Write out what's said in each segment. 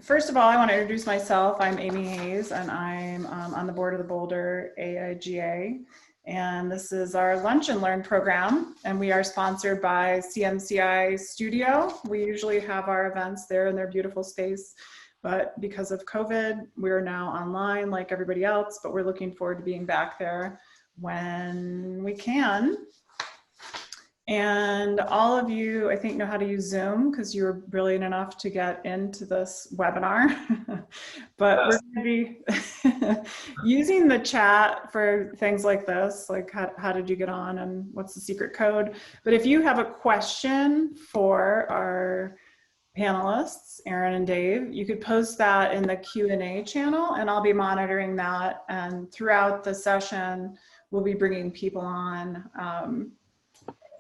First of all, I want to introduce myself. I'm Amy Hayes, and I'm on the board of the Boulder AIGA. And this is our Lunch and Learn program, and we are sponsored by CMCI Studio. We usually have our events there in their beautiful space, but because of COVID, we're now online like everybody else, but we're looking forward to being back there when we can. And all of you, I think, know how to use Zoom because you were brilliant enough to get into this webinar. But we're going to be using the chat for things like this, like how did you get on and what's the secret code. But if you have a question for our panelists, Erin and Dave, you could post that in the Q&A channel, and I'll be monitoring that. And throughout the session, we'll be bringing people on.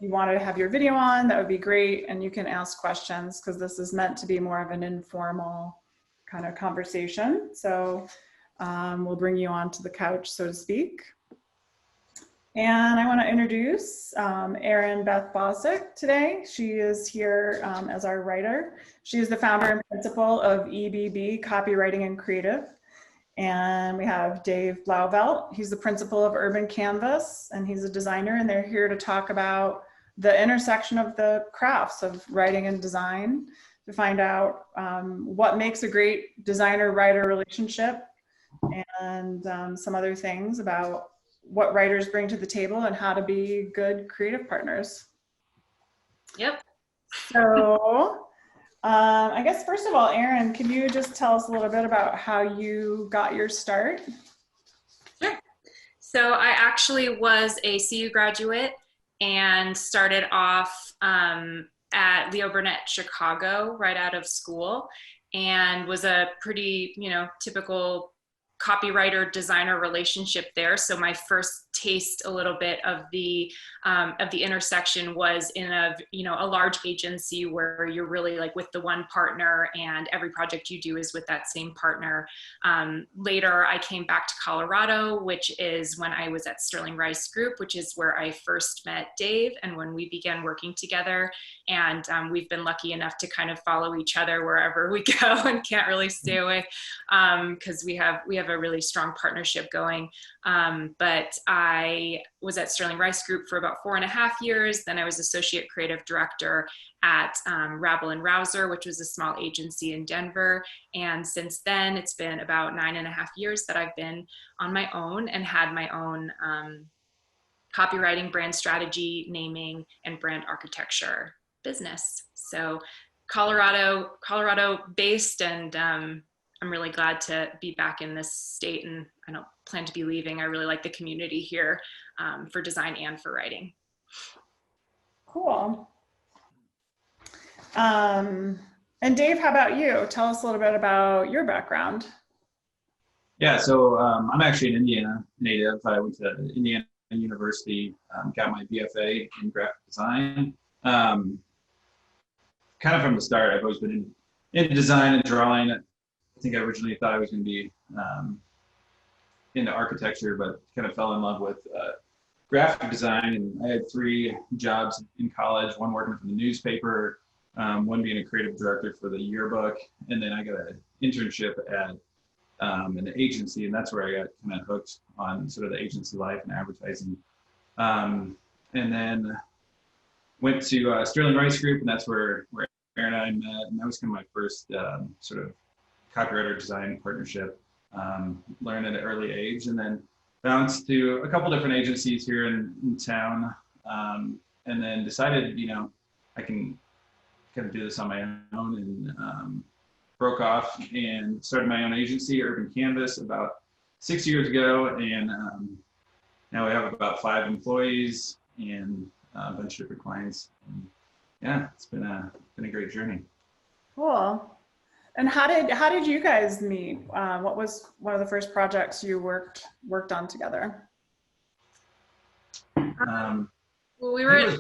If you want to have your video on, that would be great. And you can ask questions because this is meant to be more of an informal kind of conversation. So we'll bring you onto the couch, so to speak. And I want to introduce Erin Beth Bosik today. She is here as our writer. She is the founder and principal of EBB Copywriting Creative. And we have Dave Blauvelt. He's the principal of Urban Canvas, and he's a designer, and they're here to talk about the intersection of the crafts of writing and design, to find out what makes a great designer-writer relationship, and some other things about what writers bring to the table and how to be good creative partners. Yep. So I guess first of all, Erin, can you just tell us a little bit about how you got your start? Sure. So I actually was a CU graduate and started off at Leo Burnett Chicago right out of school, and was a pretty, typical copywriter designer relationship there. So my first taste a little bit of the intersection was in a large agency where you're really like with the one partner, and every project you do is with that same partner. Later, I came back to Colorado, which is when I was at Sterling Rice Group, which is where I first met Dave, and when we began working together. And we've been lucky enough to kind of follow each other wherever we go, and can't really stay away because we have a really strong partnership going. But I was at Sterling Rice Group for about 4.5 years. Then I was associate creative director at Rabble and Rouser, which was a small agency in Denver. And since then, it's been about 9.5 years that I've been on my own and had my own copywriting, brand strategy, naming, and brand architecture business. So Colorado based, and I'm really glad to be back in this state, and I don't plan to be leaving. I really like the community here for design and for writing. Cool. And Dave, how about you? Tell us a little bit about your background. Yeah, so I'm actually an Indiana native. I went to Indiana University, got my BFA in graphic design. Kind of from the start, I've always been in design and drawing. I think I originally thought I was going to be into architecture, but kind of fell in love with graphic design. And I had 3 jobs in college, one working for the newspaper, one being a creative director for the yearbook, and then I got an internship at an agency, and that's where I got kind of hooked on sort of the agency life and advertising. And then went to Sterling Rice Group, and that's where Erin and I met, and that was kind of my first sort of copywriter design partnership. Learned at an early age, and then bounced to a couple different agencies here in town, and then decided, I can kind of do this on my own, and broke off and started my own agency, Urban Canvas, about 6 years ago, and now we have about 5 employees and a bunch of different clients. And yeah, it's been a great journey. Cool. And how did you guys meet? What was one of the first projects you worked on together? Well, we were at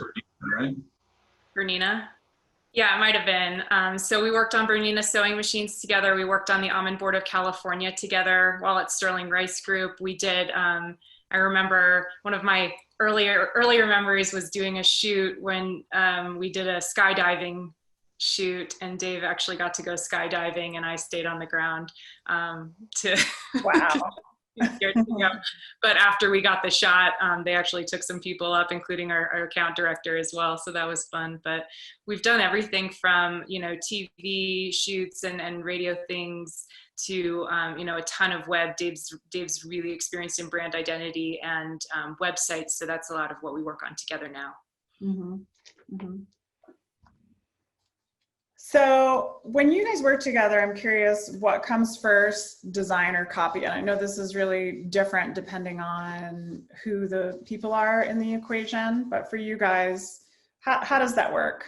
right? Bernina. Yeah, it might have been. So we worked on Bernina sewing machines together. We worked on the Almond Board of California together while at Sterling Rice Group. We did, I remember one of my earlier memories was doing a shoot when we did a skydiving shoot, and Dave actually got to go skydiving, and I stayed on the ground to Wow. But after we got the shot, they actually took some people up, including our account director as well. So that was fun. But we've done everything from, you know, TV shoots and radio things to, you know, a ton of web. Dave's really experienced in brand identity and websites. So that's a lot of what we work on together now. Mm-hmm. Mm-hmm. So when you guys work together, I'm curious what comes first, design or copy? And I know this is really different depending on who the people are in the equation, but for you guys, how does that work?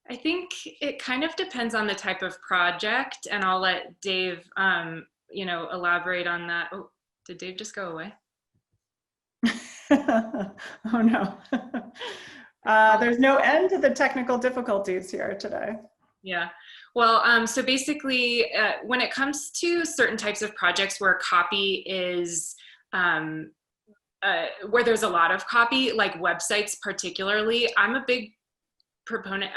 I think it kind of depends on the type of project, and I'll let Dave, you know, elaborate on that. Oh, did Dave just go away? Oh no. There's no end to the technical difficulties here today. Yeah. Well, so basically, when it comes to certain types of projects where copy is, where there's a lot of copy, like websites particularly, I'm a big proponent.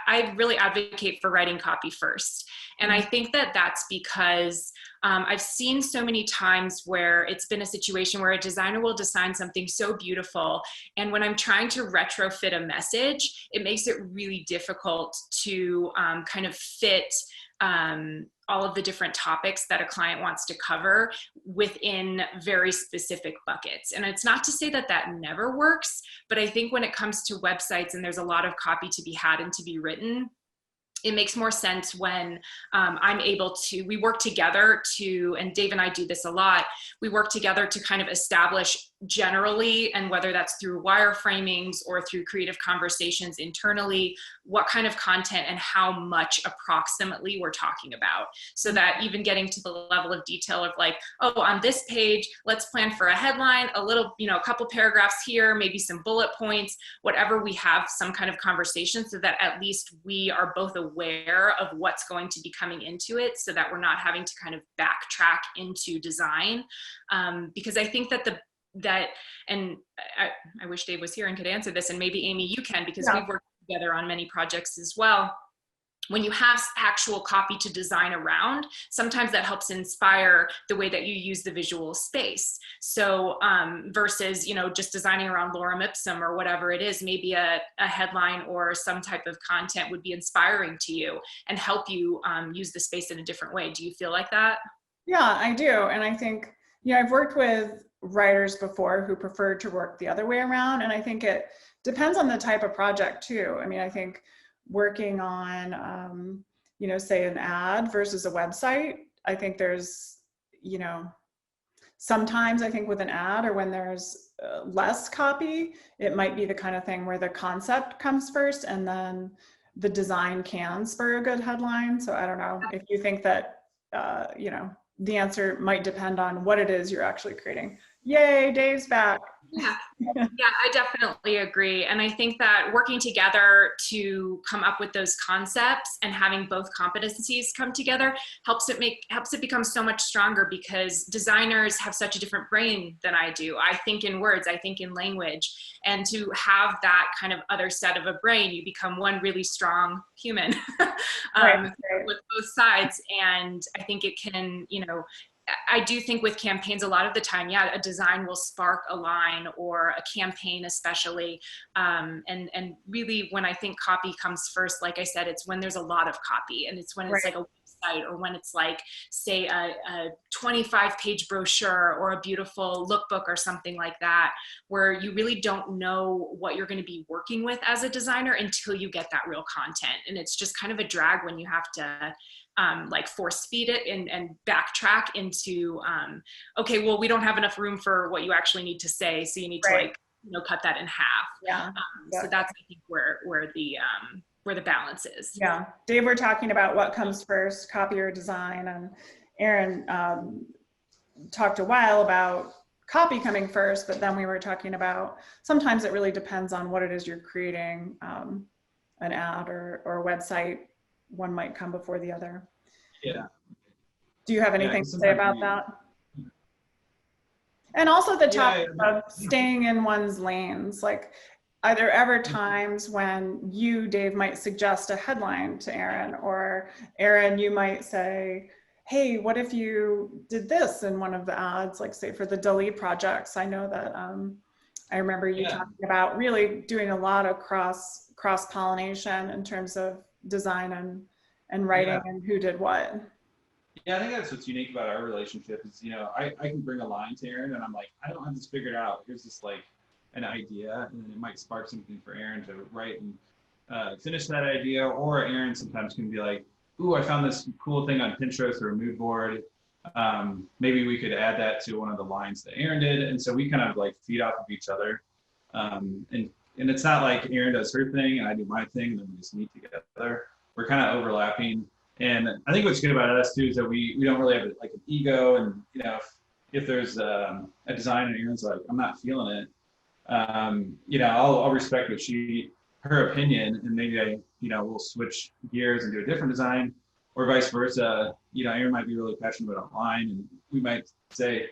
I really advocate for writing copy first. And I think that that's because I've seen so many times where it's been a situation where a designer will design something so beautiful, and when I'm trying to retrofit a message, it makes it really difficult to kind of fit all of the different topics that a client wants to cover within very specific buckets. And it's not to say that that never works, but I think when it comes to websites and there's a lot of copy to be had and to be written, it makes more sense when I'm able to, we work together to, and Dave and I do this a lot, we work together to kind of establish generally, and whether that's through wireframings or through creative conversations internally, what kind of content and how much approximately we're talking about. So that even getting to the level of detail of like, oh, on this page, let's plan for a headline, a little, you know, a couple paragraphs here, maybe some bullet points, whatever, we have some kind of conversation so that at least we are both aware of what's going to be coming into it, so that we're not having to kind of backtrack into design. Because I think that and I wish Dave was here and could answer this, and maybe Amy, you can, because we've worked together on many projects as well. When you have actual copy to design around, sometimes that helps inspire the way that you use the visual space. So versus, you know, just designing around lorem ipsum or whatever it is, maybe a headline or some type of content would be inspiring to you and help you use the space in a different way. Do you feel like that? Yeah, I do. And I think, you know, I've worked with writers before who prefer to work the other way around. And I think it depends on the type of project too. I mean, I think working on, you know, say an ad versus a website, I think there's, you know, sometimes I think with an ad or when there's less copy, it might be the kind of thing where the concept comes first and then the design can spur a good headline. So I don't know if you think that, you know, the answer might depend on what it is you're actually creating. Yay, Dave's back. Yeah, I definitely agree. And I think that working together to come up with those concepts and having both competencies come together helps it become so much stronger, because designers have such a different brain than I do. I think in words, I think in language, and to have that kind of other set of a brain, you become one really strong human with both sides. And I think it can, you know, I do think with campaigns, a lot of the time, yeah, a design will spark a line or a campaign especially. And really when I think copy comes first, like I said, it's when there's a lot of copy, and it's when it's like a website, or when it's like, say, a 25-page brochure or a beautiful lookbook or something like that, where you really don't know what you're going to be working with as a designer until you get that real content. And it's just kind of a drag when you have to like force feed it and backtrack into, okay, well, we don't have enough room for what you actually need to say. So you need to like, you know, cut that in half. Yeah. So that's, I think, where the balance is. Yeah. Dave, we're talking about what comes first, copy or design. And Erin talked a while about copy coming first, but then we were talking about sometimes it really depends on what it is you're creating, an ad or a website. One might come before the other. Yeah. Do you have anything to say about that? And also the topic of staying in one's lanes. Like, are there ever times when you, Dave, might suggest a headline to Erin, or Erin, you might say, hey, what if you did this in one of the ads, like say for the Dalí projects? I know that I remember you talking about really doing a lot of cross-pollination in terms of design and writing and who did what. Yeah, I think that's what's unique about our relationship is, you know, I can bring a line to Erin and I'm like, I don't have this figured out. Here's this like an idea, and it might spark something for Erin to write and finish that idea. Or Erin sometimes can be like, ooh, I found this cool thing on Pinterest or a mood board. Maybe we could add that to one of the lines that Erin did. And so we kind of like feed off of each other. And it's not like Erin does her thing and I do my thing and then we just meet together. We're kind of overlapping. And I think what's good about us too is that we don't really have like an ego. And, you know, if there's a design and Erin's like, I'm not feeling it, you know, I'll respect what her opinion, and maybe we'll switch gears and do a different design, or vice versa. You know, Erin might be really passionate about online, and we might say,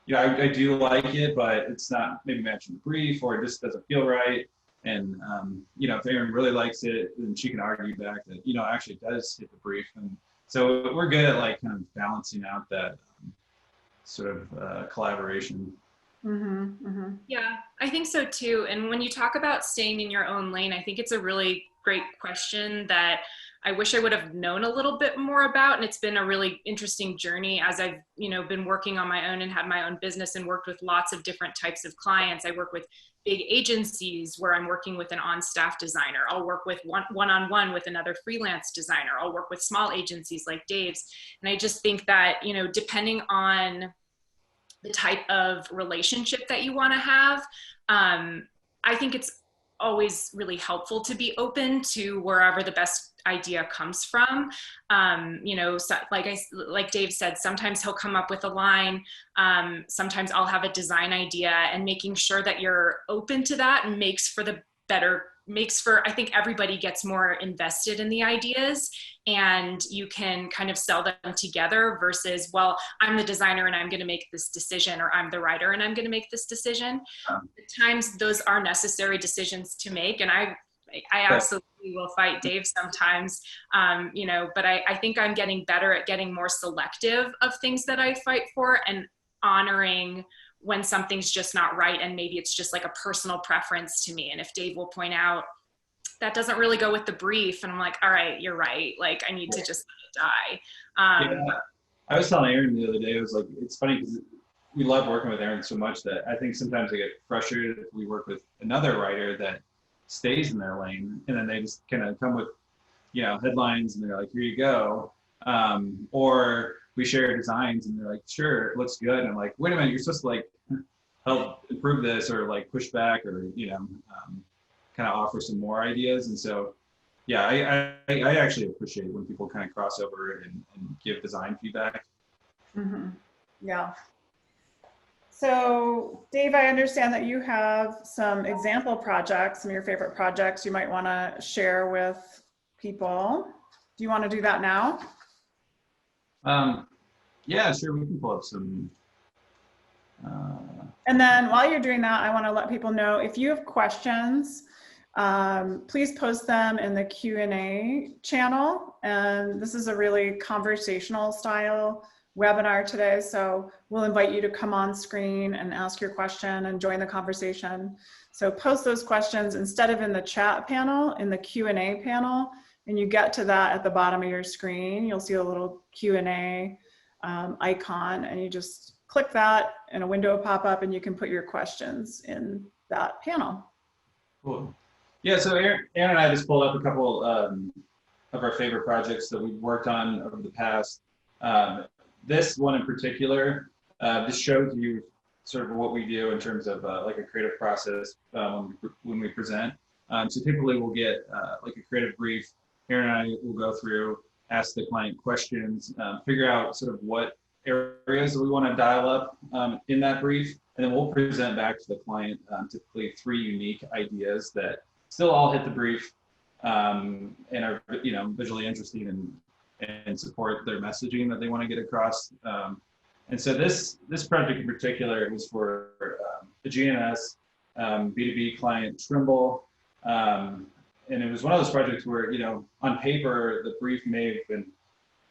you know, I do like it, but it's not maybe matching the brief, or it just doesn't feel right. And you know, if Erin really likes it, then she can argue back that, you know, actually it does hit the brief. And so we're good at like kind of balancing out that sort of collaboration. Yeah, I think so too. And when you talk about staying in your own lane, I think it's a really great question that I wish I would have known a little bit more about. And it's been a really interesting journey as I've, you know, been working on my own and had my own business and worked with lots of different types of clients. I work with big agencies where I'm working with an on-staff designer. I'll work with one-on-one with another freelance designer. I'll work with small agencies like Dave's. And I just think that, you know, depending on the type of relationship that you want to have, I think it's always really helpful to be open to wherever the best idea comes from. You know, so, like Dave said, sometimes he'll come up with a line. Sometimes I'll have a design idea, and making sure that you're open to that makes for, I think everybody gets more invested in the ideas, and you can kind of sell them together versus, well, I'm the designer and I'm going to make this decision, or I'm the writer and I'm going to make this decision. At times those are necessary decisions to make. And I absolutely will fight Dave sometimes, you know, but I think I'm getting better at getting more selective of things that I fight for, and honoring when something's just not right, and maybe it's just like a personal preference to me. And if Dave will point out that doesn't really go with the brief, and I'm like, all right, you're right, like I need to just let it die. Yeah. I was telling Erin the other day, it was like, it's funny because we love working with Erin so much that I think sometimes I get frustrated if we work with another writer that stays in their lane, and then they just kind of come with, you know, headlines and they're like, here you go. Or we share designs and they're like, sure, it looks good. And I'm like, wait a minute, you're supposed to like help improve this, or like push back, or, you know, kind of offer some more ideas. And so, yeah, I actually appreciate when people kind of cross over and give design feedback. Yeah. So Dave, I understand that you have some example projects, some of your favorite projects you might want to share with people. Do you want to do that now? Yeah, sure, we can pull up some. And then while you're doing that, I want to let people know, if you have questions, please post them in the Q&A channel. And this is a really conversational style webinar today, so we'll invite you to come on screen and ask your question and join the conversation. So post those questions instead of in the chat panel, in the Q&A panel, and you get to that at the bottom of your screen. You'll see a little Q&A icon, and you just click that and a window will pop up and you can put your questions in that panel. Cool. Yeah, so Erin and I just pulled up a couple of our favorite projects that we've worked on over the past. This one in particular just shows you sort of what we do in terms of like a creative process when we present. So typically we'll get like a creative brief. Erin and I will go through, ask the client questions, figure out sort of what areas that we want to dial up in that brief, and then we'll present back to the client typically 3 unique ideas that still all hit the brief and are, you know, visually interesting and support their messaging that they want to get across. And so this project in particular was for the GNS B2B client Trimble. And it was one of those projects where, on paper, the brief may have been,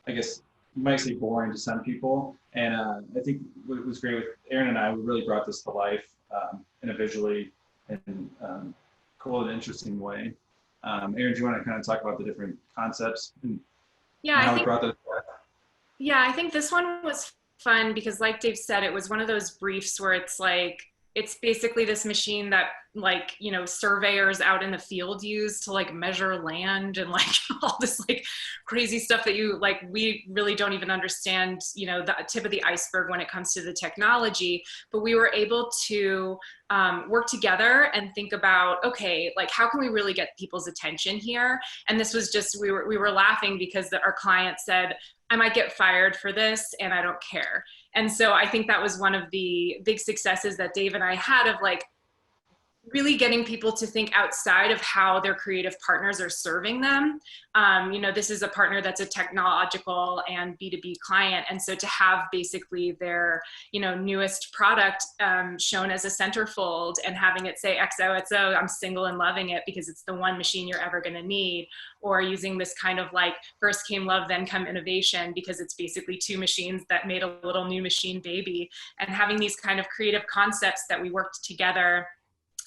I guess, you might say boring to some people. And I think what was great with Erin and I, we really brought this to life in a visually and cool and interesting way. Erin, do you want to kind of talk about the different concepts and how we brought those forth? Yeah, I think this one was fun because, like Dave said, it was one of those briefs where it's like, it's basically this machine that surveyors out in the field use to measure land and all this crazy stuff that we really don't even understand, the tip of the iceberg when it comes to the technology. But we were able to work together and think about, okay, how can we really get people's attention here? And this was just, we were laughing because our client said, I might get fired for this and I don't care. And so I think that was one of the big successes that Dave and I had of really getting people to think outside of how their creative partners are serving them. This is a partner that's a technological and B2B client. And so to have basically their, newest product shown as a centerfold and having it say XOXO, I'm single and loving it because it's the one machine you're ever going to need, or using this kind of first came love, then come innovation, because it's basically two machines that made a little new machine baby, and having these kind of creative concepts that we worked together.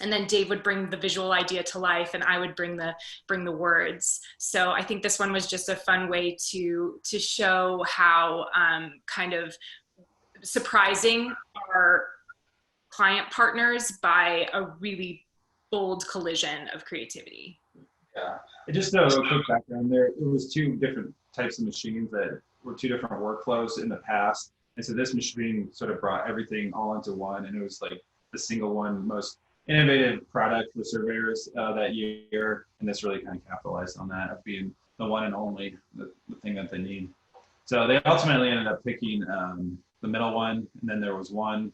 And then Dave would bring the visual idea to life and I would bring the words. So I think this one was just a fun way to show how kind of surprising our client partners by a really bold collision of creativity. Yeah, and just a quick background there. It was two different types of machines that were two different workflows in the past. And so this machine sort of brought everything all into one, and it was the single one most innovative product for surveyors that year, and this really kind of capitalized on that, of being the one and only, the thing that they need. So they ultimately ended up picking the middle one, and then there was one.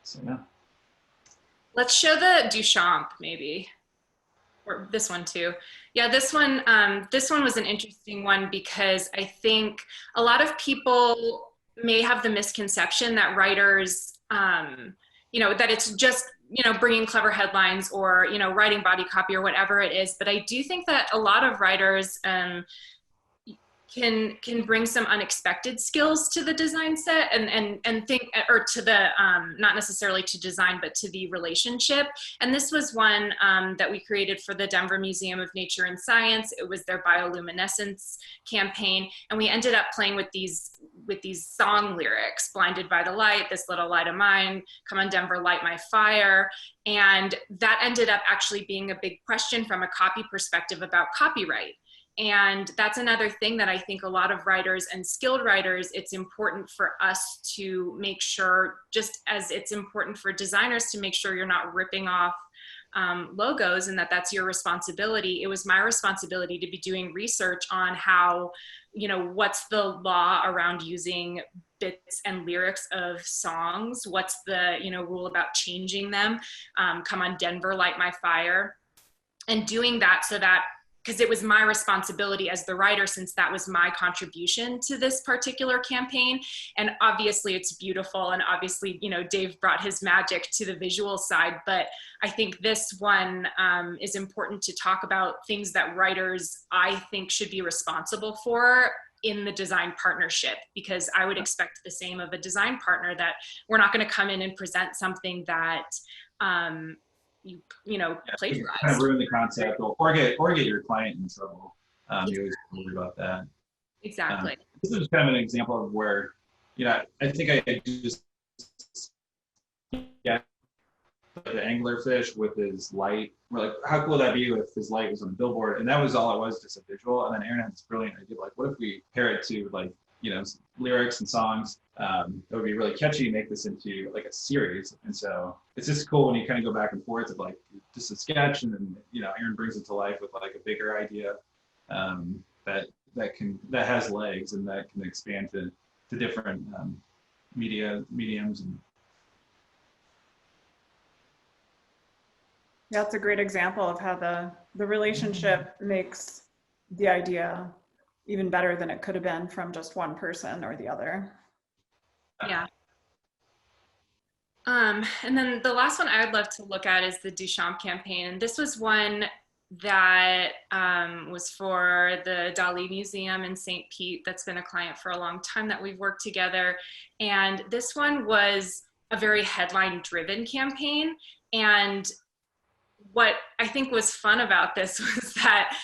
So yeah. Let's show the Duchamp maybe, or this one too. Yeah, this one was an interesting one because I think a lot of people may have the misconception that writers, that it's just, bringing clever headlines or, writing body copy or whatever it is. But I do think that a lot of writers can bring some unexpected skills to the design set and think, or to the, not necessarily to design, but to the relationship. And this was one that we created for the Denver Museum of Nature and Science. It was their bioluminescence campaign. And we ended up playing with these song lyrics, blinded by the light, this little light of mine, come on Denver, light my fire. And that ended up actually being a big question from a copy perspective about copyright. And that's another thing that I think a lot of writers and skilled writers, it's important for us to make sure, just as it's important for designers to make sure you're not ripping off logos, and that's your responsibility. It was my responsibility to be doing research on how, what's the law around using bits and lyrics of songs? What's the, rule about changing them? Come on Denver, light my fire. And doing that so that, because it was my responsibility as the writer, since that was my contribution to this particular campaign. And obviously it's beautiful. And obviously, Dave brought his magic to the visual side, but I think this one is important to talk about things that writers, I think, should be responsible for in the design partnership, because I would expect the same of a design partner, that we're not going to come in and present something that, plagiarize. Kind of ruin the concept or get your client in trouble. You always worry about that. Exactly. This is kind of an example of where, I think I just, the anglerfish with his light. We're like, how cool would that be if his light was on a billboard? And that was all it was, just a visual. And then Erin had this brilliant idea, what if we pair it to lyrics and songs that would be really catchy, make this into a series. And so it's just cool when you kind of go back and forth of just a sketch, and then Erin brings it to life with a bigger idea that has legs and that can expand to different mediums. And yeah, that's a great example of how the relationship makes the idea even better than it could have been from just one person or the other. Yeah. And then the last one I would love to look at is the Duchamp campaign. And this was one that was for the Dalí Museum in St. Pete. That's been a client for a long time that we've worked together. And this one was a very headline-driven campaign. And what I think was fun about this was that,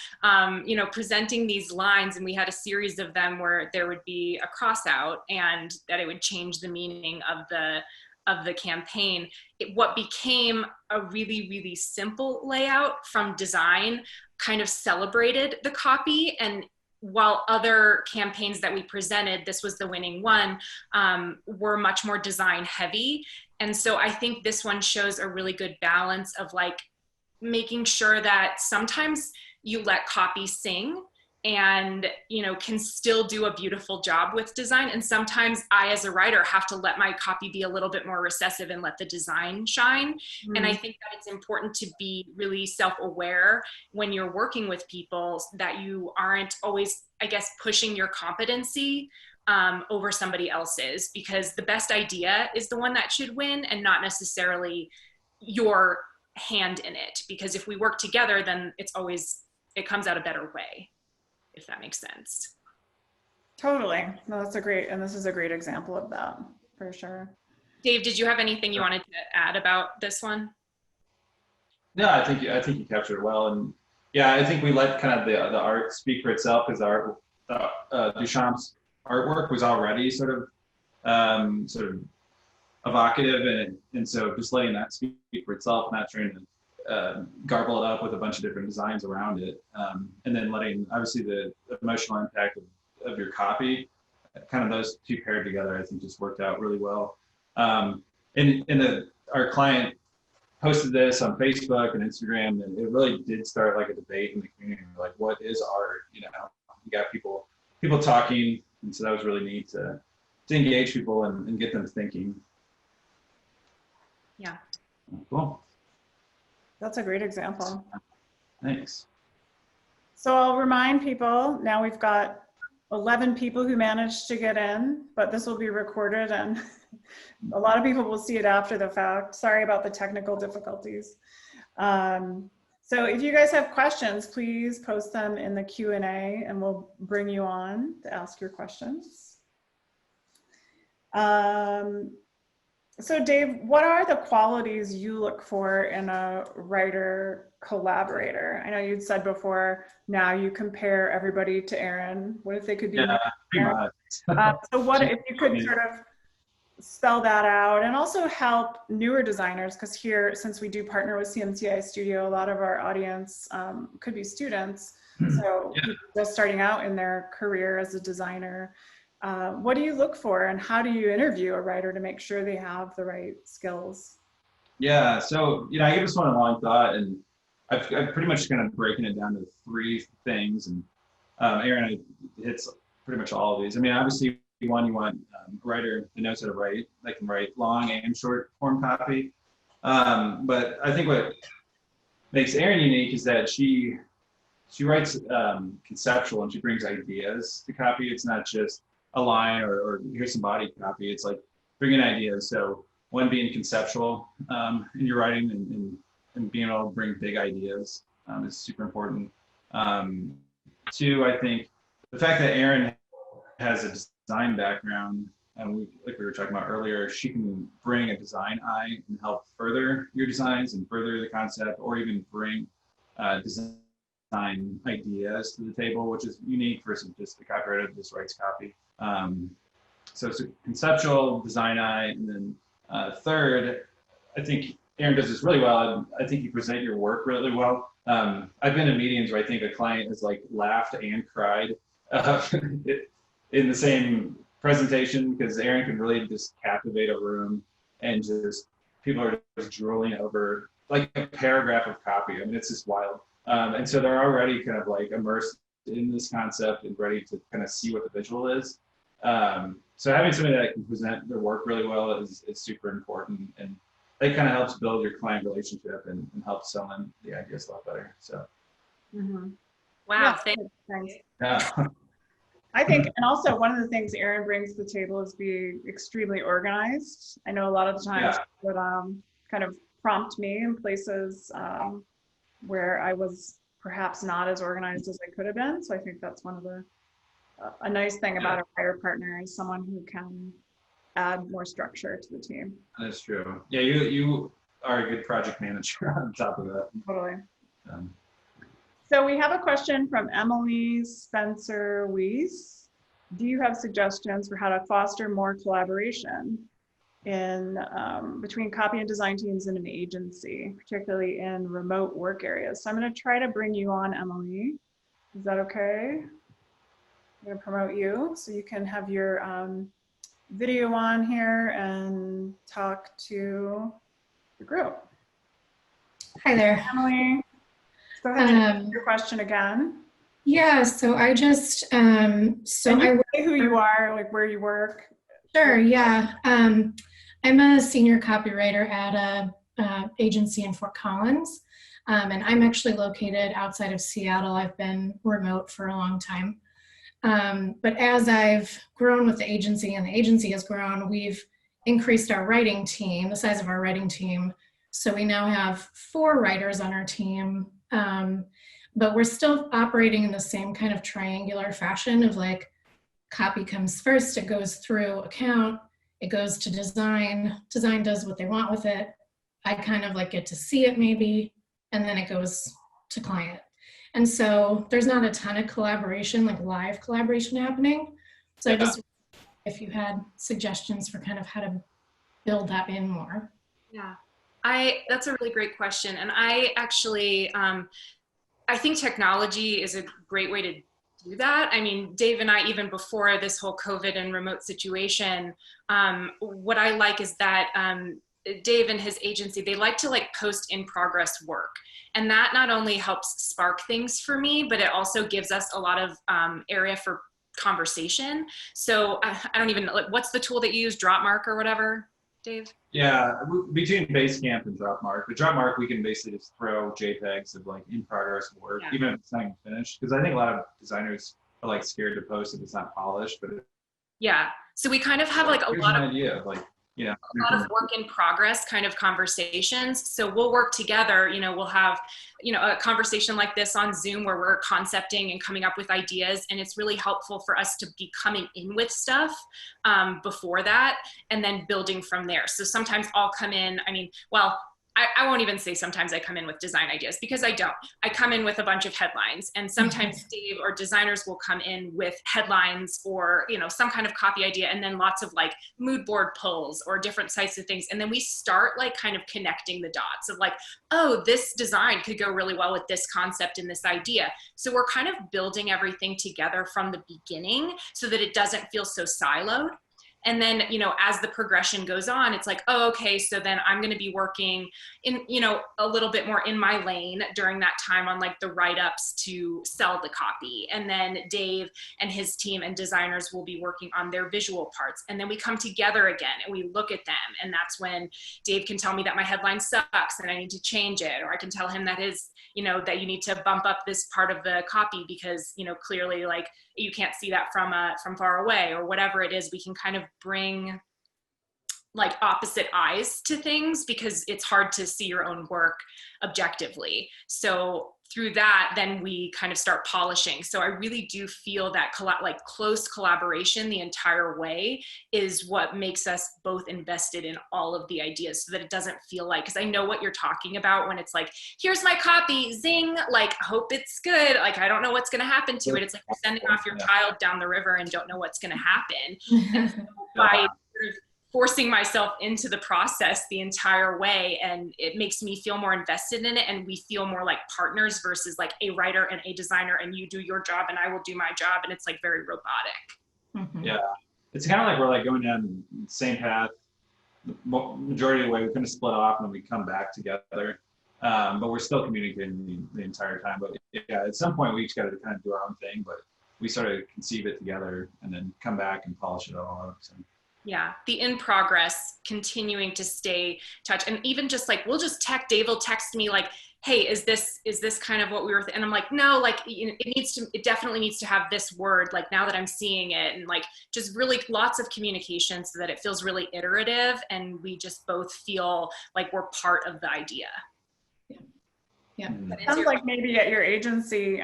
you know, presenting these lines, and we had a series of them where there would be a cross out and that it would change the meaning of the campaign. What became a really, really simple layout from design kind of celebrated the copy. And while other campaigns that we presented, this was the winning one, were much more design heavy. And so I think this one shows a really good balance of like making sure that sometimes you let copy sing and, you know, can still do a beautiful job with design. And sometimes I, as a writer, have to let my copy be a little bit more recessive and let the design shine. Mm. And I think that it's important to be really self-aware when you're working with people, that you aren't always, I guess, pushing your competency over somebody else's, because the best idea is the one that should win and not necessarily your hand in it. Because if we work together, then it comes out a better way, if that makes sense. Totally. No, that's this is a great example of that, for sure. Dave, did you have anything you wanted to add about this one? No, I think you captured it well. And yeah, I think we let kind of the art speak for itself, because Duchamp's artwork was already sort of evocative, and so just letting that speak for itself, not trying to garble it up with a bunch of different designs around it, and then letting obviously the emotional impact of your copy, kind of those two paired together, I think just worked out really well. Our client posted this on Facebook and Instagram, and it really did start like a debate in the community, like what is art? You know, you got people talking, and so that was really neat to engage people and get them thinking. Yeah. Cool. That's a great example. Thanks. So I'll remind people, now we've got 11 people who managed to get in, but this will be recorded and a lot of people will see it after the fact. Sorry about the technical difficulties. So if you guys have questions, please post them in the Q&A and we'll bring you on to ask your questions. So Dave, what are the qualities you look for in a writer collaborator? I know you'd said before, now you compare everybody to Erin. What if they could be more? So what if you could sort of spell that out, and also help newer designers, because here, since we do partner with CMCI Studio, a lot of our audience could be students. So just starting out in their career as a designer. What do you look for, and how do you interview a writer to make sure they have the right skills? Yeah, so I gave this one a long thought, and I've pretty much kind of breaking it down to 3 things, and Erin hits pretty much all of these. I mean, obviously, you want a writer that knows how to write, that can write long and short form copy. But I think what makes Erin unique is that she writes conceptual, and she brings ideas to copy. It's not just a line or here's some body copy. It's like bringing ideas. So one, being conceptual in your writing and being able to bring big ideas is super important. 2, I think the fact that Erin has a design background, and like we were talking about earlier, she can bring a design eye and help further your designs and further the concept, or even bring design ideas to the table, which is unique versus just a copywriter that just writes copy. So it's a conceptual design eye. And then 3rd, I think Erin does this really well. I think you present your work really well. I've been in meetings where I think a client has like laughed and cried in the same presentation, because Erin can really just captivate a room, and just people are just drooling over like a paragraph of copy. I mean, it's just wild. And so they're already kind of like immersed in this concept and ready to kind of see what the visual is. So having somebody that can present their work really well is super important, and that kind of helps build your client relationship and help sell them the ideas a lot better. So. Mm-hmm. Wow, thanks. Yeah. I think, and also one of the things Erin brings to the table is being extremely organized. I know a lot of the times Yeah. would kind of prompt me in places where I was perhaps not as organized as I could have been. So I think that's one of the, a nice thing about a writer partner is someone who can add more structure to the team. That's true. Yeah, you are a good project manager on top of that. Totally. So we have a question from Emily Spencer Weiss. Do you have suggestions for how to foster more collaboration in between copy and design teams in an agency, particularly in remote work areas? So I'm going to try to bring you on, Emily. Is that okay? I'm going to promote you so you can have your video on here and talk to the group. Hi there. Emily, go ahead and ask your question again. Yeah, so I just, I say who you are, like where you work. Sure, yeah. I'm a senior copywriter at a agency in Fort Collins, and I'm actually located outside of Seattle. I've been remote for a long time. But as I've grown with the agency and the agency has grown, we've increased our writing team, the size of our writing team. So we now have 4 writers on our team, but we're still operating in the same kind of triangular fashion of like copy comes first, it goes through account, it goes to design, design does what they want with it. I kind of like get to see it maybe, and then it goes to client. And so there's not a ton of collaboration, like live collaboration happening. So I just, if you had suggestions for kind of how to build that in more. Yeah, that's a really great question. And I actually, I think technology is a great way to do that. I mean, Dave and I, even before this whole COVID and remote situation, what I like is that Dave and his agency, they like to like post in progress work. And that not only helps spark things for me, but it also gives us a lot of area for conversation. So I don't even know, like, what's the tool that you use, Dropmark or whatever, Dave? Yeah, between Basecamp and Dropmark. But Dropmark, we can basically just throw JPEGs of like in progress work, even if it's not even finished. Because I think a lot of designers are like scared to post if it's not polished. But yeah, so we kind of have like a lot of idea of like, you know, a lot of work in progress kind of conversations. So we'll work together, you know, we'll have, you know, a conversation like this on Zoom where we're concepting and coming up with ideas. And it's really helpful for us to be coming in with stuff before that and then building from there. So sometimes I'll come in, I mean, well, I won't even say sometimes I come in with design ideas because I don't. I come in with a bunch of headlines, and sometimes Dave or designers will come in with headlines or, you know, some kind of copy idea, and then lots of like mood board pulls or different types of things. And then we start like kind of connecting the dots of like, oh, this design could go really well with this concept and this idea. So we're kind of building everything together from the beginning so that it doesn't feel so siloed. And then, you know, as the progression goes on, it's like, oh, okay, so then I'm going to be working in, you know, a little bit more in my lane during that time on like the write-ups to sell the copy. And then Dave and his team and designers will be working on their visual parts. And then we come together again and we look at them. And that's when Dave can tell me that my headline sucks and I need to change it. Or I can tell him that his, you know, that you need to bump up this part of the copy because, you know, clearly like you can't see that from far away or whatever it is. We can kind of bring like opposite eyes to things because it's hard to see your own work objectively. So through that, then we kind of start polishing. So I really do feel that like close collaboration the entire way is what makes us both invested in all of the ideas so that it doesn't feel like, because I know what you're talking about when it's like, here's my copy, zing, like hope it's good. Like, I don't know what's going to happen to it. It's like you're sending off your child down the river and don't know what's going to happen. And so by sort of forcing myself into the process the entire way, and it makes me feel more invested in it, and we feel more like partners versus like a writer and a designer and you do your job and I will do my job, and it's like very robotic. Mm-hmm. Yeah, it's kind of like we're like going down the same path the majority of the way. We kind of split off and then we come back together, but we're still communicating the entire time. But yeah, at some point we each got to kind of do our own thing, but we sort of conceive it together and then come back and polish it all out. So. Yeah, the in progress, continuing to stay touch, and even just like Dave will text me like, hey, is this kind of what we were and I'm like, no, like, you know, it definitely needs to have this word, like, now that I'm seeing it, and like just really lots of communication so that it feels really iterative and we just both feel like we're part of the idea. Yeah. Sounds like maybe at your agency,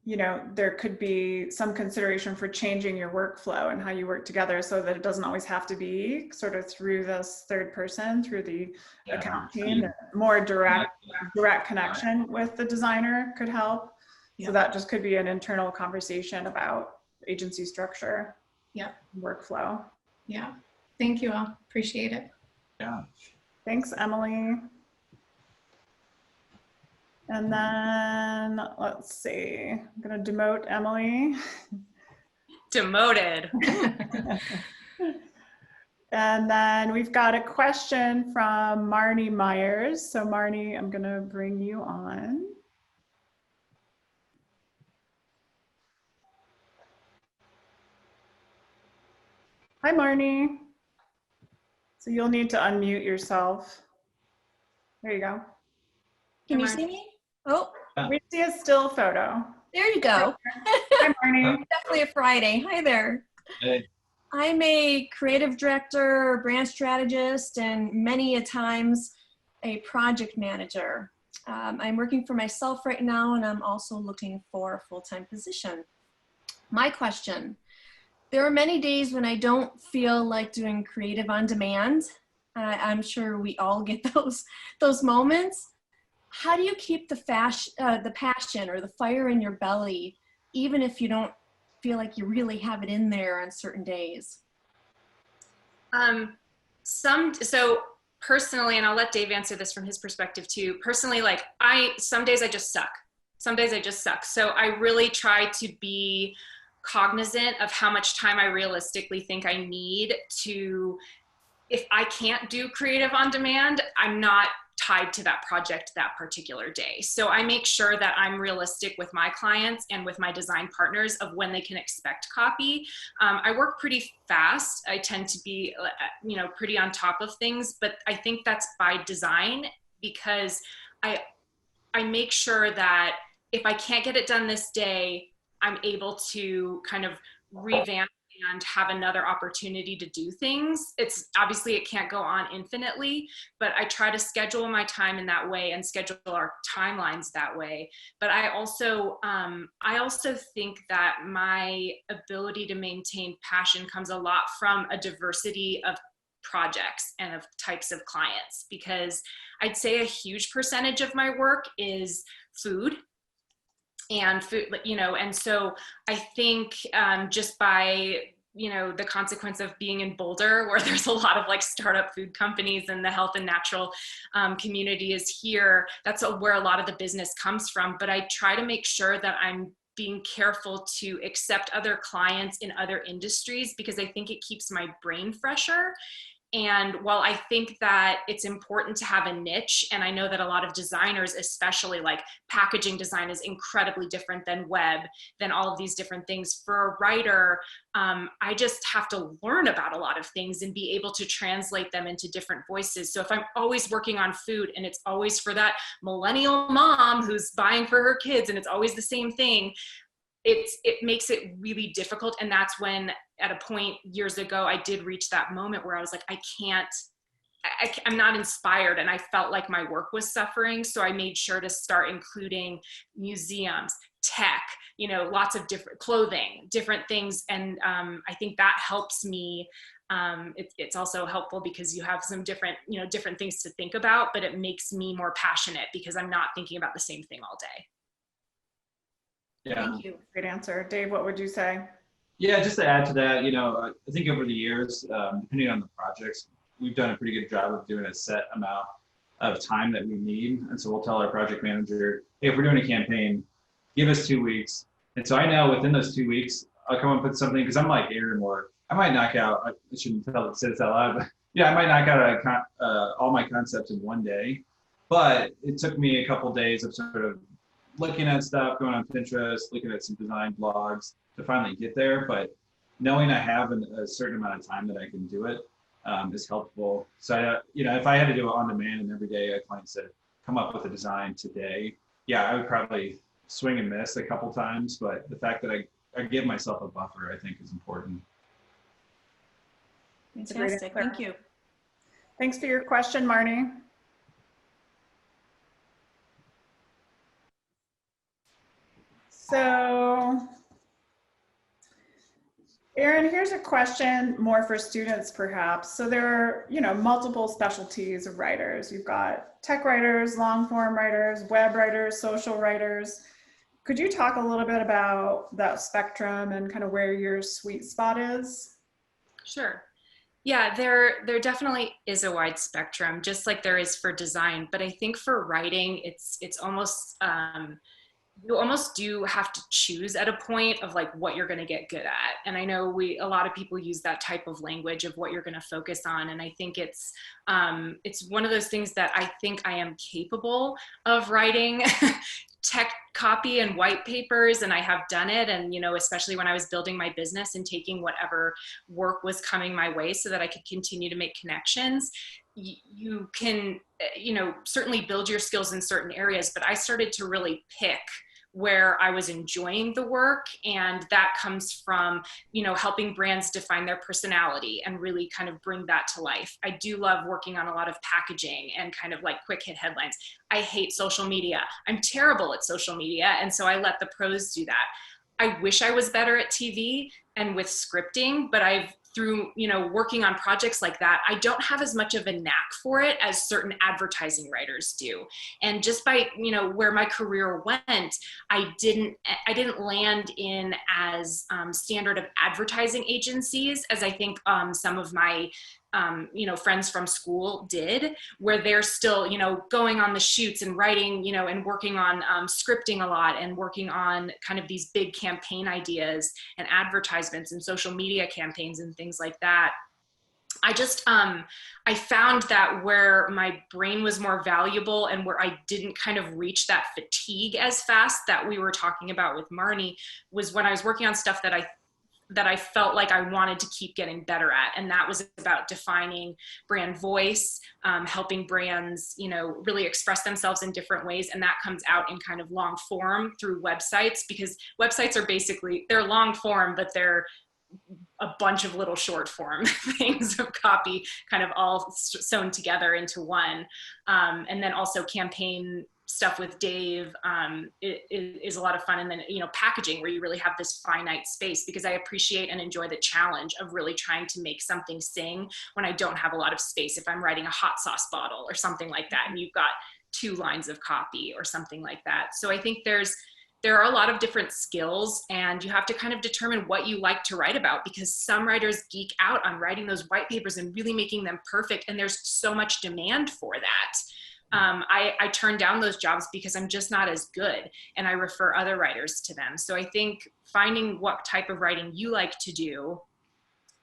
you know, there could be some consideration for changing your workflow and how you work together so that it doesn't always have to be sort of through this third person, through the account team. More direct connection with the designer could help. So that just could be an internal conversation about agency structure, workflow. Yeah. Thank you all. Appreciate it. Yeah. Thanks, Emily. And then let's see, I'm gonna demote Emily. Demoted. And then we've got a question from Marnie Myers. So Marnie, I'm gonna bring you on. Hi, Marnie. So you'll need to unmute yourself. There you go. Can you see me? Oh, We see a still photo. there you go. Hi, Marnie. Definitely a Friday. Hi there. Hey. I'm a creative director, brand strategist, and many a times a project manager. I'm working for myself right now, and I'm also looking for a full-time position. My question, there are many days when I don't feel like doing creative on demand. I'm sure we all get those moments. How do you keep the passion or the fire in your belly, even if you don't feel like you really have it in there on certain days? So personally, and I'll let Dave answer this from his perspective too. Personally, like some days I just suck. Some days I just suck. So I really try to be cognizant of how much time I realistically think I need to, if I can't do creative on demand, I'm not tied to that project that particular day. So I make sure that I'm realistic with my clients and with my design partners of when they can expect copy. I work pretty fast. I tend to be, you know, pretty on top of things, but I think that's by design because I make sure that if I can't get it done this day, I'm able to kind of revamp and have another opportunity to do things. It's obviously it can't go on infinitely, but I try to schedule my time in that way and schedule our timelines that way. But I also think that my ability to maintain passion comes a lot from a diversity of projects and of types of clients, because I'd say a huge percentage of my work is food. And food, you know, and so I think just by, you know, the consequence of being in Boulder, where there's a lot of like startup food companies and the health and natural community is here, that's where a lot of the business comes from. But I try to make sure that I'm being careful to accept other clients in other industries because I think it keeps my brain fresher. And while I think that it's important to have a niche, and I know that a lot of designers, especially like packaging design is incredibly different than web, than all of these different things. For a writer, I just have to learn about a lot of things and be able to translate them into different voices. So if I'm always working on food and it's always for that millennial mom who's buying for her kids and it's always the same thing, it makes it really difficult. And that's when at a point years ago, I did reach that moment where I was like, I'm not inspired. And I felt like my work was suffering. So I made sure to start including museums, tech, you know, lots of different clothing, different things. And I think that helps me. It's also helpful because you have some different, you know, different things to think about, but it makes me more passionate because I'm not thinking about the same thing all day. Yeah. Thank you. Great answer. Dave, what would you say? Yeah, just to add to that, you know, I think over the years, depending on the projects, we've done a pretty good job of doing a set amount of time that we need. And so we'll tell our project manager, hey, if we're doing a campaign, give us 2 weeks. And so I know within those 2 weeks, I'll come and put something, because I'm like Erin, or I might knock out, I shouldn't say this out loud, but yeah, I might knock out all my concepts in one day. But it took me a couple days of sort of looking at stuff, going on Pinterest, looking at some design blogs to finally get there. But knowing I have a certain amount of time that I can do it is helpful. So, if I had to do it on demand and every day a client said, come up with a design today, yeah, I would probably swing and miss a couple times, but the fact that I give myself a buffer, I think, is important. Fantastic, thank you. Thanks for your question, Marnie. So, Erin, here's a question more for students, perhaps. So there are, multiple specialties of writers. You've got tech writers, long form writers, web writers, social writers. Could you talk a little bit about that spectrum and kind of where your sweet spot is? Sure. Yeah, there definitely is a wide spectrum, just like there is for design. But I think for writing, it's almost you almost do have to choose at a point of like what you're going to get good at. And I know a lot of people use that type of language of what you're going to focus on. And I think it's one of those things that I think I am capable of writing tech copy and white papers, and I have done it. And, especially when I was building my business and taking whatever work was coming my way so that I could continue to make connections, you can, certainly build your skills in certain areas, but I started to really pick where I was enjoying the work. And that comes from, helping brands define their personality and really kind of bring that to life. I do love working on a lot of packaging and kind of like quick hit headlines. I hate social media. I'm terrible at social media. And so I let the pros do that. I wish I was better at TV and with scripting, but through working on projects like that, I don't have as much of a knack for it as certain advertising writers do. And just by where my career went, I didn't land in as standard of advertising agencies as I think some of my friends from school did, where they're still, going on the shoots and writing, and working on scripting a lot and working on kind of these big campaign ideas and advertisements and social media campaigns and things like that. I just, I found that where my brain was more valuable and where I didn't kind of reach that fatigue as fast that we were talking about with Marnie was when I was working on stuff that I felt like I wanted to keep getting better at. And that was about defining brand voice, helping brands, really express themselves in different ways. And that comes out in kind of long form through websites, because websites are basically, they're long form, but they're a bunch of little short form things of copy kind of all sewn together into one. And then also campaign stuff with Dave is a lot of fun. And then, packaging, where you really have this finite space, because I appreciate and enjoy the challenge of really trying to make something sing when I don't have a lot of space. If I'm writing a hot sauce bottle or something like that, and you've got 2 lines of copy or something like that. So I think there are a lot of different skills, and you have to kind of determine what you like to write about, because some writers geek out on writing those white papers and really making them perfect. And there's so much demand for that. I turn down those jobs because I'm just not as good, and I refer other writers to them. So I think finding what type of writing you like to do,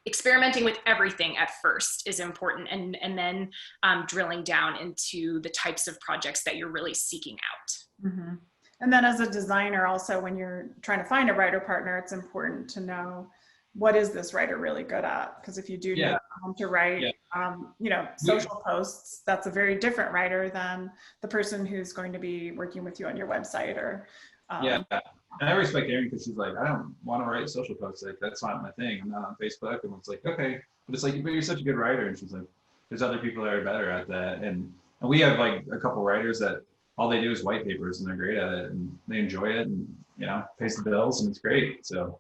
experimenting with everything at first is important, and then drilling down into the types of projects that you're really seeking out. Mm-hmm. And then as a designer also, when you're trying to find a writer partner, it's important to know, what is this writer really good at? Because if you do know how to write, social posts, that's a very different writer than the person who's going to be working with you on your website or. And I respect Erin, because she's like, I don't want to write social posts. Like, that's not my thing. I'm not on Facebook. And it's like, okay, but it's like, but you're such a good writer. And she's like, there's other people that are better at that. And we have like a couple writers that all they do is white papers, and they're great at it, and they enjoy it, and pays the bills, and it's great. So.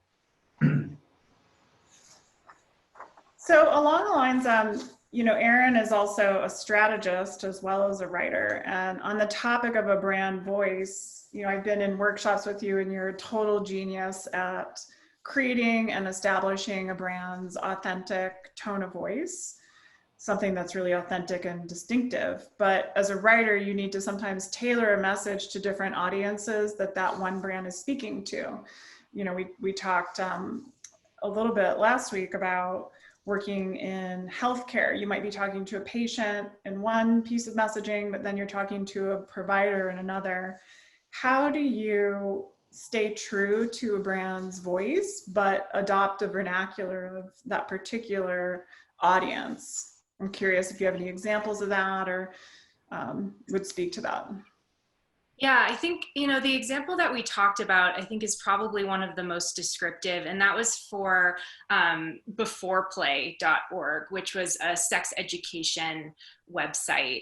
So along the lines, Erin is also a strategist as well as a writer. And on the topic of a brand voice, I've been in workshops with you, and you're a total genius at creating and establishing a brand's authentic tone of voice, something that's really authentic and distinctive. But as a writer, you need to sometimes tailor a message to different audiences that one brand is speaking to. We talked a little bit last week about working in healthcare. You might be talking to a patient in one piece of messaging, but then you're talking to a provider in another. How do you stay true to a brand's voice, but adopt a vernacular of that particular audience? I'm curious if you have any examples of that or would speak to that. Yeah, I think, the example that we talked about, I think is probably one of the most descriptive, and that was for beforeplay.org, which was a sex education website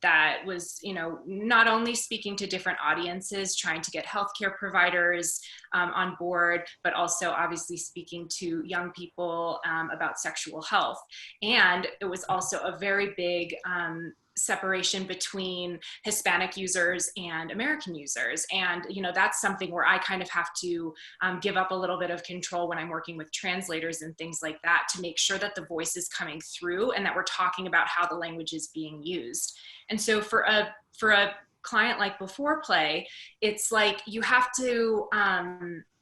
that was, not only speaking to different audiences, trying to get healthcare providers on board, but also obviously speaking to young people about sexual health. And it was also a very big separation between Hispanic users and American users. And, that's something where I kind of have to give up a little bit of control when I'm working with translators and things like that to make sure that the voice is coming through and that we're talking about how the language is being used. And so for a client like Beforeplay, it's like you have to,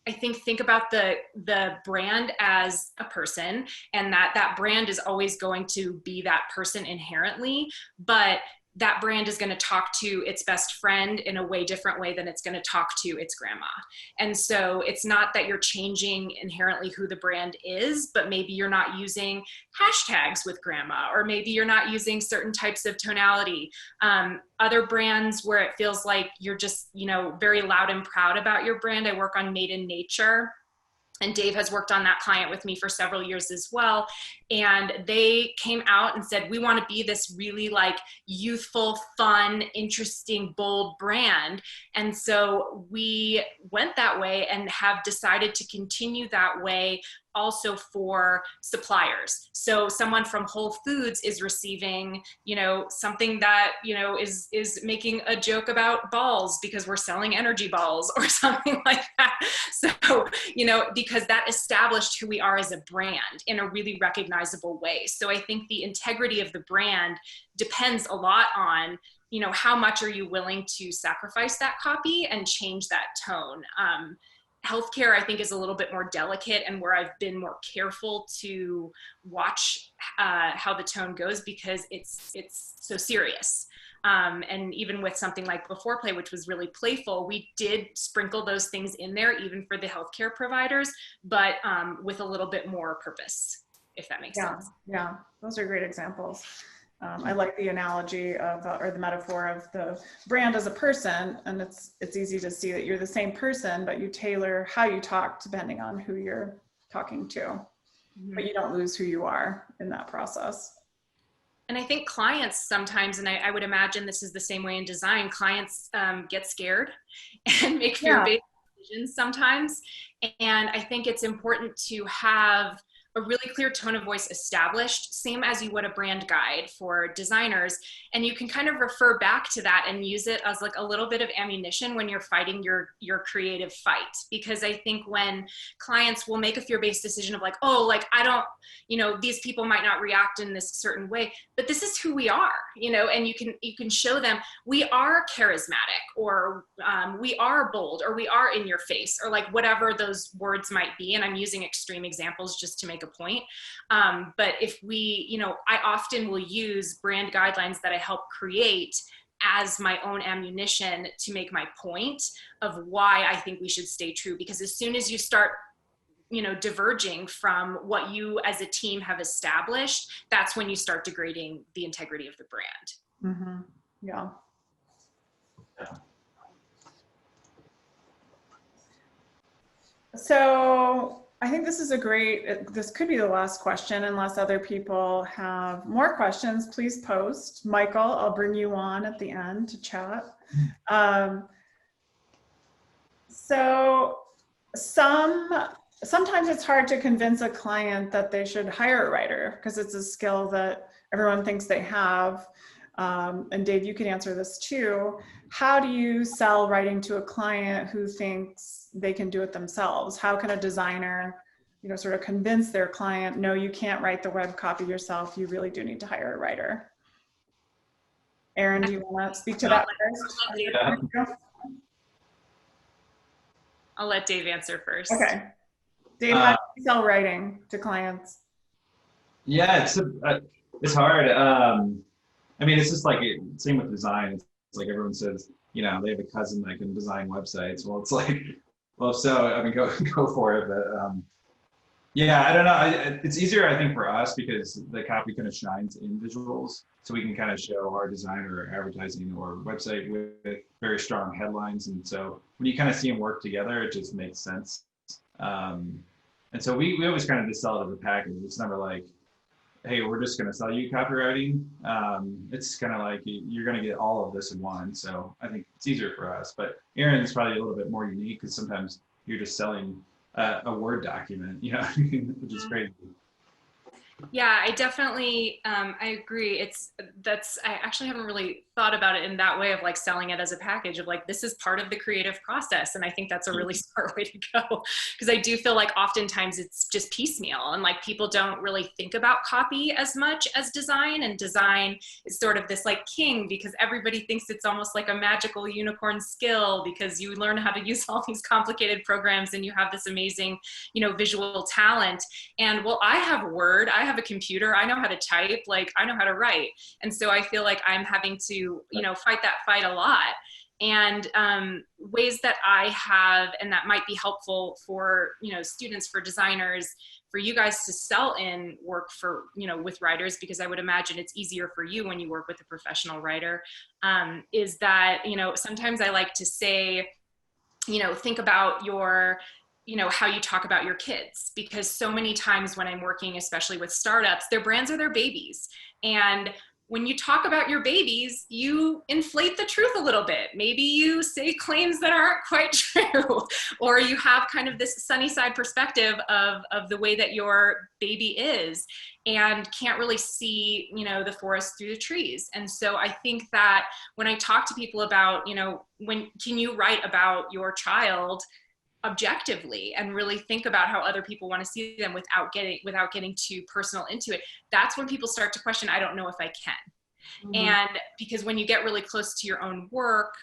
I think about the brand as a person, and that brand is always going to be that person inherently, but that brand is going to talk to its best friend in a way different way than it's going to talk to its grandma. And so it's not that you're changing inherently who the brand is, but maybe you're not using hashtags with grandma, or maybe you're not using certain types of tonality. Other brands where it feels like you're just, very loud and proud about your brand. I work on Made in Nature, and Dave has worked on that client with me for several years as well. And they came out and said, we want to be this really like youthful, fun, interesting, bold brand. And so we went that way and have decided to continue that way also for suppliers. So someone from Whole Foods is receiving, something that, is making a joke about balls because we're selling energy balls or something like that. So, because that established who we are as a brand in a really recognizable way. So I think the integrity of the brand depends a lot on, how much are you willing to sacrifice that copy and change that tone. Healthcare, I think, is a little bit more delicate, and where I've been more careful to watch how the tone goes because it's so serious. And even with something like Beforeplay, which was really playful, we did sprinkle those things in there, even for the healthcare providers, but with a little bit more purpose, if that makes sense. Yeah, those are great examples. I like the analogy of, or the metaphor of the brand as a person, and it's easy to see that you're the same person, but you tailor how you talk depending on who you're talking to, mm-hmm. but you don't lose who you are in that process. And I think clients sometimes, and I would imagine this is the same way in design, clients get scared and make fear-based decisions sometimes. And I think it's important to have a really clear tone of voice established, same as you would a brand guide for designers. And you can kind of refer back to that and use it as like a little bit of ammunition when you're fighting your creative fight. Because I think when clients will make a fear-based decision of like, oh, like I don't, these people might not react in this certain way, but this is who we are, and you can show them we are charismatic, or we are bold, or we are in your face, or like whatever those words might be. And I'm using extreme examples just to make a point. But if we, I often will use brand guidelines that I help create as my own ammunition to make my point of why I think we should stay true. Because as soon as you start, diverging from what you as a team have established, that's when you start degrading the integrity of the brand. Mm-hmm. Yeah. So I think this is this could be the last question unless other people have more questions. Please post. Michael, I'll bring you on at the end to chat. So sometimes it's hard to convince a client that they should hire a writer because it's a skill that everyone thinks they have. And Dave, you can answer this too. How do you sell writing to a client who thinks they can do it themselves? How can a designer, sort of convince their client, no, you can't write the web copy yourself. You really do need to hire a writer. Erin, do you want to speak to that first? Yeah. I'll let Dave answer first. Okay. Dave, how do you sell writing to clients? Yeah, it's hard. It's just like same with design. It's like everyone says, they have a cousin that can design websites. Well, it's like Well, if so, I mean, go for it. But yeah, I don't know. It's easier, I think, for us because the copy kind of shines in visuals. So we can kind of show our design or advertising or website with very strong headlines. And so when you kind of see them work together, it just makes sense. And so we always kind of just sell it as a package. It's never like, hey, we're just going to sell you copywriting. It's kind of like you're going to get all of this in one. So I think it's easier for us. But Erin is probably a little bit more unique because sometimes you're just selling a Word document, you know, which is crazy. Yeah, I definitely, I agree. I actually haven't really thought about it in that way of like selling it as a package of like, this is part of the creative process. And I think that's a really smart way to go because I do feel like oftentimes it's just piecemeal and like people don't really think about copy as much as design, and design is sort of this like king because everybody thinks it's almost like a magical unicorn skill because you learn how to use all these complicated programs and you have this amazing, you know, visual talent. And well, I have Word, I have a computer, I know how to type, like I know how to write. And so I feel like I'm having to, you know, fight that fight a lot. And ways that I have, and that might be helpful for, you know, students, for designers, for you guys to sell in work for, you know, with writers, because I would imagine it's easier for you when you work with a professional writer, is that, you know, sometimes I like to say, you know, think about your, you know, how you talk about your kids, because so many times when I'm working, especially with startups, their brands are their babies. And when you talk about your babies, you inflate the truth a little bit. Maybe you say claims that aren't quite true, or you have kind of this sunny side perspective of the way that your baby is and can't really see, you know, the forest through the trees. And so I think that when I talk to people about, you know, when can you write about your child objectively and really think about how other people want to see them without getting too personal into it, that's when people start to question, I don't know if I can. Mm-hmm. And because when you get really close to your own work,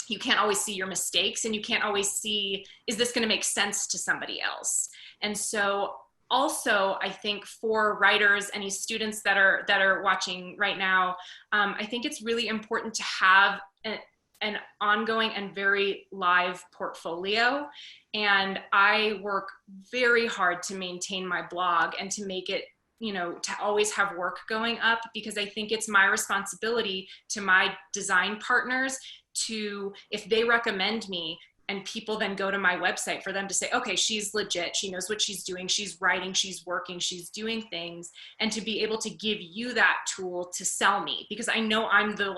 you can't always see your mistakes, and you can't always see, is this going to make sense to somebody else? And so also, I think for writers, any students that are watching right now, I think it's really important to have an ongoing and very live portfolio. And I work very hard to maintain my blog and to make it, you know, to always have work going up, because I think it's my responsibility to my design partners to, if they recommend me and people then go to my website, for them to say, okay, she's legit, she knows what she's doing, she's writing, she's working, she's doing things, and to be able to give you that tool to sell me, because I know I'm the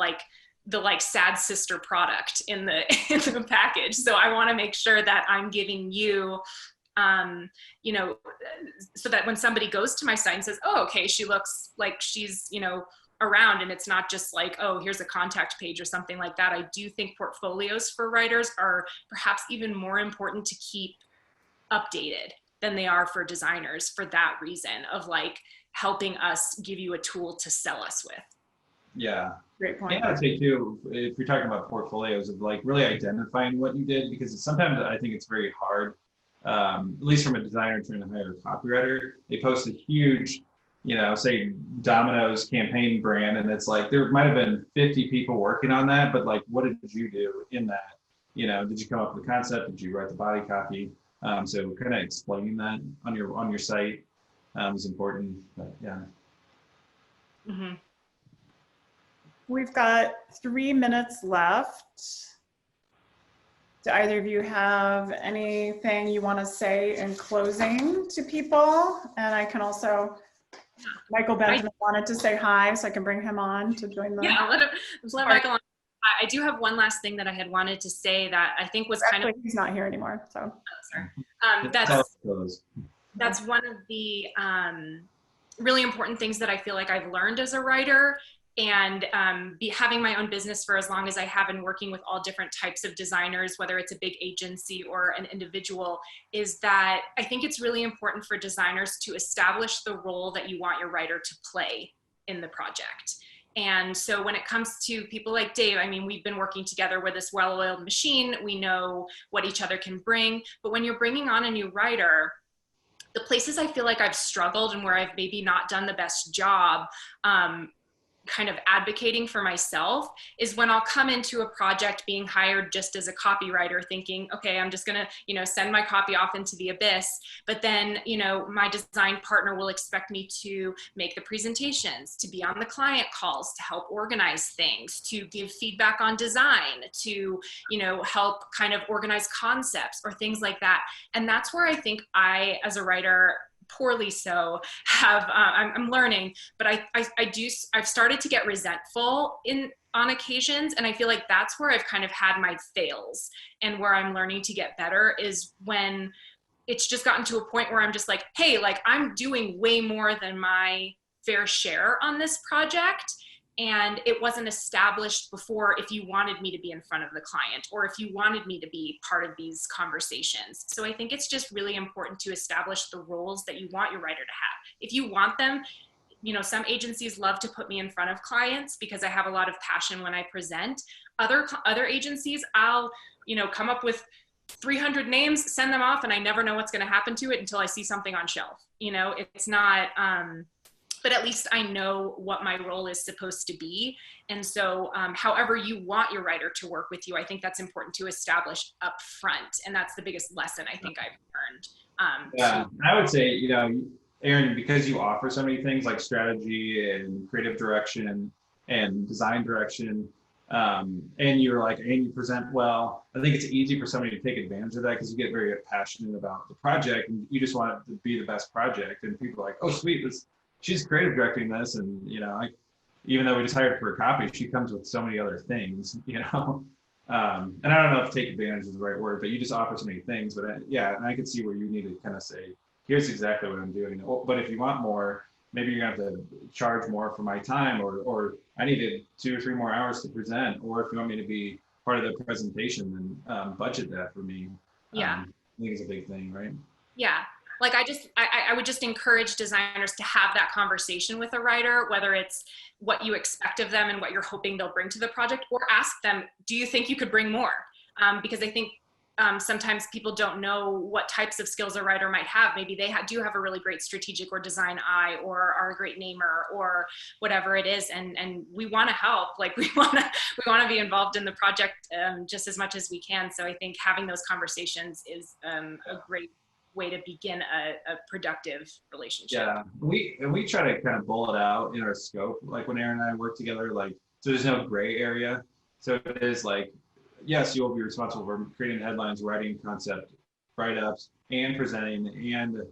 sad sister product in the package. So I want to make sure that I'm giving you, you know, so that when somebody goes to my site and says, oh, okay, she looks like she's, you know, around, and it's not just like, oh, here's a contact page or something like that. I do think portfolios for writers are perhaps even more important to keep updated than they are for designers, for that reason of like helping us give you a tool to sell us with. Yeah. Great point. And I'd say too, if you're talking about portfolios, of like really identifying what you did, because sometimes I think it's very hard, at least from a designer trying to hire a copywriter. They post a huge, you know, say Domino's campaign brand, and it's like there might have been 50 people working on that, but like, what did you do in that? You know, did you come up with the concept? Did you write the body copy? So kind of explaining that on your site is important. But yeah. Mm-hmm. We've got 3 minutes left. Do either of you have anything you want to say in closing to people? And I can also, Michael Benjamin wanted to say hi, so I can bring him on to join the. Yeah, let Michael on. I do have one last thing that I had wanted to say that I think was kind of. He's not here anymore, so. Oh, sorry. That's one of the really important things that I feel like I've learned as a writer, and having my own business for as long as I have, and working with all different types of designers, whether it's a big agency or an individual, is that I think it's really important for designers to establish the role that you want your writer to play in the project. And so when it comes to people like Dave, I mean, we've been working together with this well-oiled machine. We know what each other can bring. But when you're bringing on a new writer, the places I feel like I've struggled and where I've maybe not done the best job kind of advocating for myself is when I'll come into a project being hired just as a copywriter thinking, okay, I'm just gonna, send my copy off into the abyss. But then, my design partner will expect me to make the presentations, to be on the client calls, to help organize things, to give feedback on design, to, help kind of organize concepts or things like that. And that's where I think I, as a writer, poorly so, have I'm learning, but I've started to get resentful on occasions, and I feel like that's where I've kind of had my fails, and where I'm learning to get better is when it's just gotten to a point where I'm just like, hey, like I'm doing way more than my fair share on this project, and it wasn't established before if you wanted me to be in front of the client or if you wanted me to be part of these conversations. So I think it's just really important to establish the roles that you want your writer to have. If you want them, some agencies love to put me in front of clients because I have a lot of passion when I present. Other agencies, I'll, come up with 300 names, send them off, and I never know what's going to happen to it until I see something on shelf. It's not, but at least I know what my role is supposed to be. And so however you want your writer to work with you, I think that's important to establish up front. And that's the biggest lesson I think I've learned. Yeah, I would say, Erin, because you offer so many things like strategy and creative direction and design direction, and you present well, I think it's easy for somebody to take advantage of that because you get very passionate about the project and you just want it to be the best project. And people are like, oh, sweet, she's creative directing this, and even though we just hired her for a copy, she comes with so many other things, and I don't know if take advantage is the right word, but you just offer so many things. But and I could see where you need to kind of say, here's exactly what I'm doing. But if you want more, maybe you're gonna have to charge more for my time, or I needed 2 or 3 more hours to present, or if you want me to be part of the presentation, then budget that for me. Yeah, I think it's a big thing, right? Yeah. Like I would just encourage designers to have that conversation with a writer, whether it's what you expect of them and what you're hoping they'll bring to the project, or ask them, do you think you could bring more? Because I think sometimes people don't know what types of skills a writer might have. Maybe they do have a really great strategic or design eye, or are a great namer, or whatever it is. And we want to help. Like we want to be involved in the project just as much as we can. So I think having those conversations is a great way to begin a productive relationship. Yeah, we try to kind of bull it out in our scope. Like when Erin and I work together, so there's no gray area. So it is like, yes, you will be responsible for creating headlines, writing concept write-ups, and presenting, and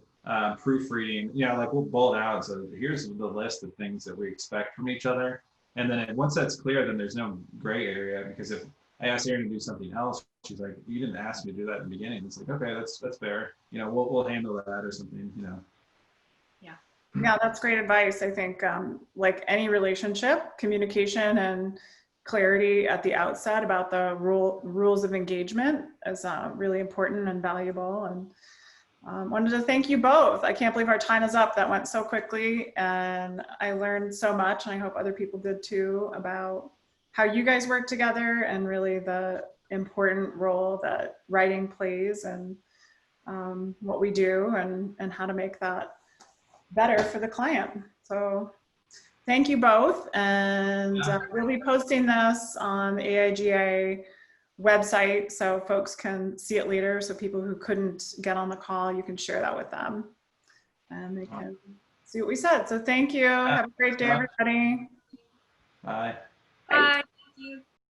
proofreading. We'll bull it out. So here's the list of things that we expect from each other. And then once that's clear, then there's no gray area, because if I asked Erin to do something else, she's like, you didn't ask me to do that in the beginning. It's like, okay, that's fair. We'll handle that or something, Yeah, that's great advice. I think like any relationship, communication and clarity at the outset about the rules of engagement is really important and valuable. And wanted to thank you both. I can't believe our time is up. That went so quickly, and I learned so much, and I hope other people did too, about how you guys work together and really the important role that writing plays and what we do and how to make that better for the client. So thank you both. And we'll be posting this on the AIGA website so folks can see it later. So people who couldn't get on the call, you can share that with them and they can see what we said. So thank you. Have a great day, everybody. Bye. Bye.